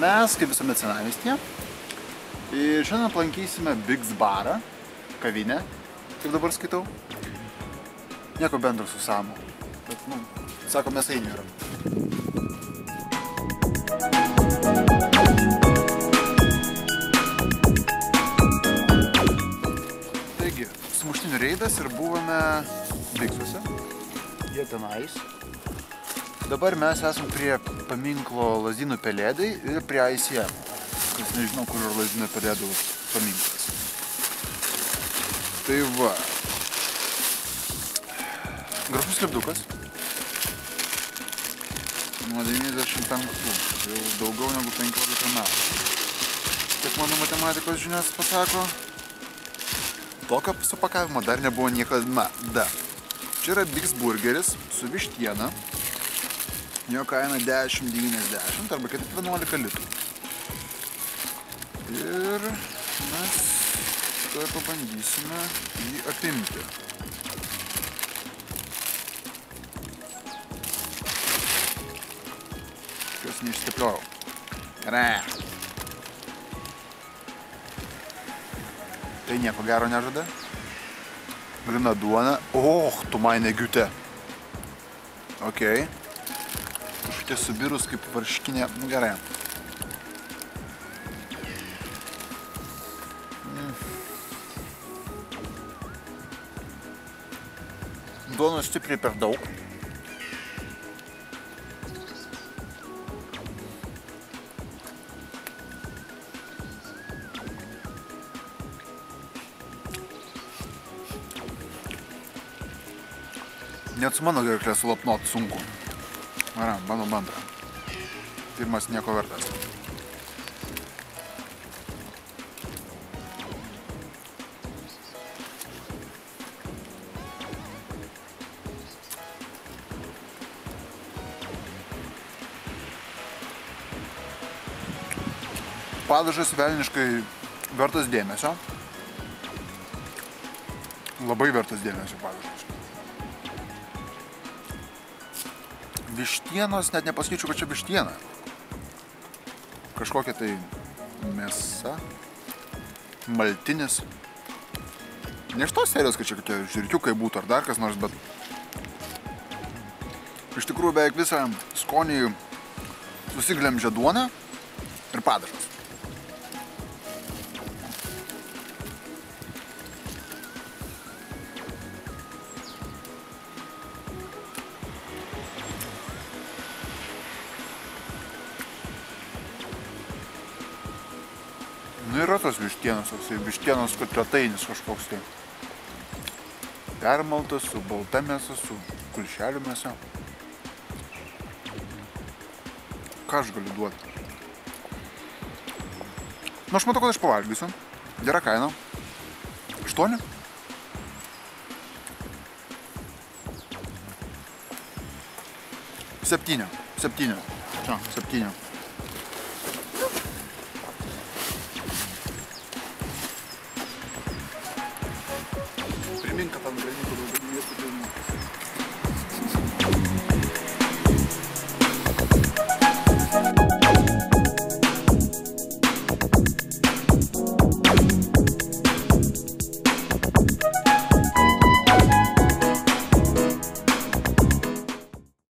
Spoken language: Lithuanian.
Mes, kaip visuomet, senamiestyje. Ir šiandien aplankysime Bigs barą, kavinę, kaip dabar skaitau. Nieko bendro su Samu. Bet, sako, mes eini yra. Taigi, sumuštinių reidas ir buvome Bigsuose. Jie tenais. Dabar mes esam prie paminklo Lazdynų Pelėdai ir prie ICM. Kas nežinau, kur yra Lazdynų Pelėdų paminklas. Tai va. Gražus lipdukas. Nuo 95. Jau daugiau negu 15 metų. Tiek mano matematikos žinias pasako. Tokio supakavimo dar nebuvo niekada. Čia yra Bigs burgeris su vištiena. Jo kaina 10,90 arba kitaip 11 litrų. Ir mes tuoj pabandysime jį apimti. Tikiuosi neišstipliojau. Gerai. Tai nieko gero nežada. Grina duona. Tu mane giute. Okei. Kažkokie subirus kaip varškinė. Gerai. Duonos stipriai per daug. Net su mano gerklė sulapnuot sunku. Gerai, bandom antrą. Pirmas nieko vertas. Padažas velniškai vertas dėmesio. Labai vertas dėmesio padažas. Vištienos, net nepasakyčiau, kad čia vištiena. Kažkokia tai mėsa, maltinis. Ne iš tos serijos, kad čia kokie žirkiukai būtų ar dar kas nors, bet iš tikrųjų beveik visą skonį susiglemžia duona ir padažas. Yra tos vištienos, vištienos kotletainis kažkoks tai. Permaltas su balta mėsa, su kulšelių mėsa. Ką aš galiu duoti? Aš matau, kad aš pavalgysiu. Gera kaina. 8? 7. Čia, 7. Primink, kad ant granykų daugiau